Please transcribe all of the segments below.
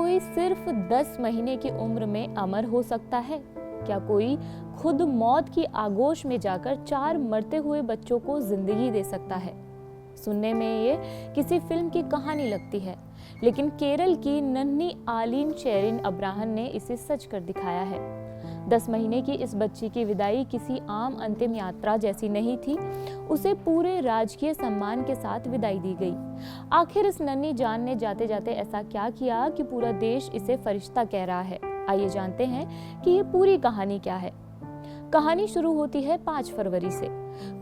कोई सिर्फ 10 महीने की उम्र में अमर हो सकता है? क्या कोई खुद मौत की आगोश में जाकर 4 मरते हुए बच्चों को जिंदगी दे सकता है? सुनने में ये किसी फिल्म की कहानी लगती है, लेकिन केरल की नन्ही आलीन चेरिन अब्राहम ने इसे सच कर दिखाया है। 10 महीने की इस बच्ची की विदाई किसी आम अंतिम यात्रा जैसी नहीं थी। उसे पूरे राजकीय सम्मान के साथ विदाई दी गई। आखिर इस नन्ही जान ने जाते जाते ऐसा क्या किया कि पूरा देश इसे फरिश्ता कह रहा है? आइए जानते हैं कि ये पूरी कहानी क्या है। कहानी शुरू होती है 5 फरवरी से।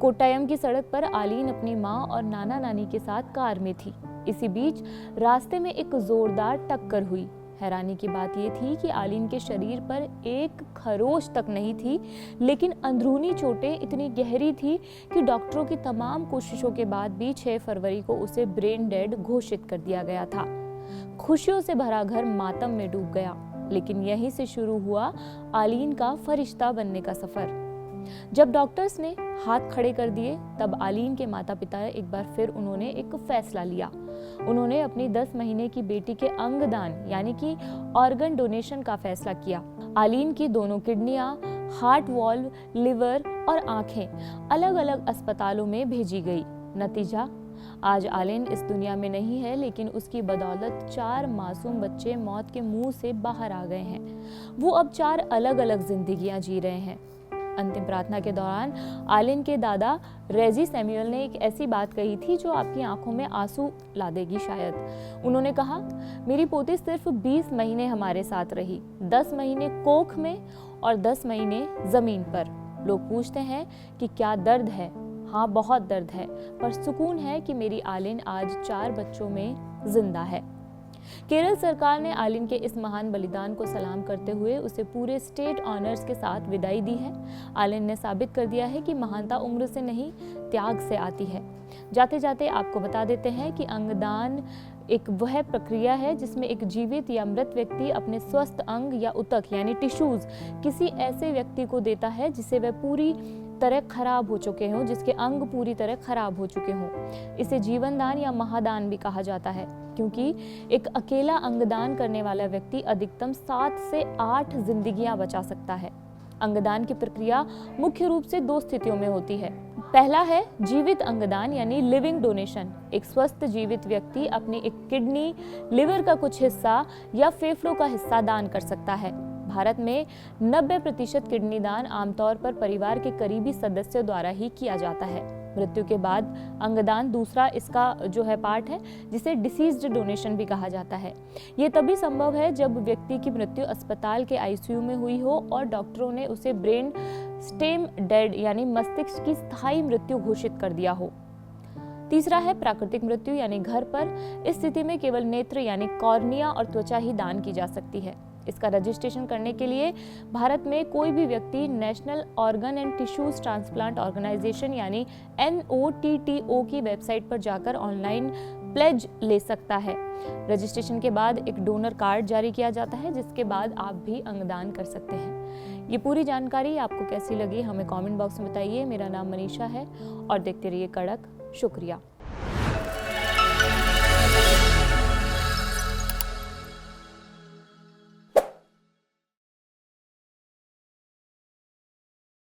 कोट्टायम की सड़क पर आलीन अपनी माँ और नाना नानी के साथ कार में थी। इसी बीच रास्ते में एक जोरदार टक्कर हुई। हैरानी की बात यह थी कि आलीन के शरीर पर एक खरोच तक नहीं थी, लेकिन अंदरूनी चोटें इतनी गहरी थी कि डॉक्टरों की तमाम कोशिशों के बाद भी 6 फरवरी को उसे ब्रेन डेड घोषित कर दिया गया था। खुशियों से भरा घर मातम में डूब गया, लेकिन यहीं से शुरू हुआ आलीन का फरिश्ता बनने का सफर। जब डॉक्टर्स ने हाथ खड़े कर दिए, तब आलीन के माता पिता एक बार फिर उन्होंने एक फैसला लिया। उन्होंने अपनी 10 महीने की बेटी के अंगदान यानी कि ऑर्गन डोनेशन का फैसला किया। आलीन की दोनों किडनियां, हार्ट वाल्व, लिवर और आंखें अलग अलग अस्पतालों में भेजी गई। नतीजा, आज आलीन इस दुनिया में नहीं है, लेकिन उसकी बदौलत 4 मासूम बच्चे मौत के मुंह से बाहर आ गए हैं। वो अब 4 अलग अलग जिंदगियां जी रहे हैं। अंतिम प्रार्थना के दौरान आलीन के दादा रेजी सैमुअल ने एक ऐसी बात कही थी जो आपकी आंखों में आंसू ला देगी शायद। उन्होंने कहा, मेरी पोती सिर्फ 20 महीने हमारे साथ रही, 10 महीने कोख में और 10 महीने जमीन पर। लोग पूछते हैं कि क्या दर्द है? हाँ, बहुत दर्द है, पर सुकून है कि मेरी आलीन आज 4 बच्चों में जिंदा है। केरल सरकार ने आलीन के इस महान बलिदान को सलाम करते हुए उसे पूरे स्टेट ऑनर्स के साथ विदाई दी है। आलीन ने साबित कर दिया है कि महानता उम्र से नहीं, त्याग से आती है। जाते जाते आपको बता देते हैं कि अंगदान एक वह प्रक्रिया है जिसमें एक जीवित या मृत व्यक्ति अपने स्वस्थ अंग या उतक यानी टिश्यूज किसी ऐसे व्यक्ति को देता है जिसे वह पूरी तरह खराब हो चुके हों, जिसके अंग पूरी तरह खराब हो चुके हों। इसे जीवन दान या महादान भी कहा जाता है, क्योंकि एक अकेला अंगदान करने वाला व्यक्ति अधिकतम 7 से 8 जिंदगियां बचा सकता है। अंगदान की प्रक्रिया मुख्य रूप से 2 स्थितियों में होती है। पहला है जीवित अंगदान यानी लिविंग डोनेशन। एक स्वस्थ जीवित व्यक्ति अपनी एक किडनी, लिवर का कुछ हिस्सा या फेफड़ों का हिस्सा दान कर सकता है। भारत में 90% किडनी दान आमतौर पर परिवार के करीबी सदस्यों द्वारा ही किया जाता है। मृत्यु के बाद अंगदान दूसरा इसका जो है पार्ट है, जिसे डिसीज्ड डोनेशन भी कहा जाता है। ये तभी संभव है जब व्यक्ति की मृत्यु अस्पताल के आईसीयू में हुई हो और डॉक्टरों ने उसे ब्रेन स्टेम डेड यानी मस्तिष्क की स्थायी मृत्यु घोषित कर दिया हो। तीसरा है प्राकृतिक मृत्यु यानी घर पर। इस स्थिति में केवल नेत्र यानी कॉर्निया और त्वचा ही दान की जा सकती है। इसका रजिस्ट्रेशन करने के लिए भारत में कोई भी व्यक्ति national organ and tissues transplant organisation यानी NOTTO की वेबसाइट पर जाकर ऑनलाइन प्लेज ले सकता है। रजिस्ट्रेशन के बाद एक डोनर कार्ड जारी किया जाता है, जिसके बाद आप भी अंगदान कर सकते हैं। ये पूरी जानकारी आपको कैसी लगी हमें कमेंट बॉक्स में बताइए। मेरा नाम मनीषा है और देखते रहिए कड़क। शुक्रिया।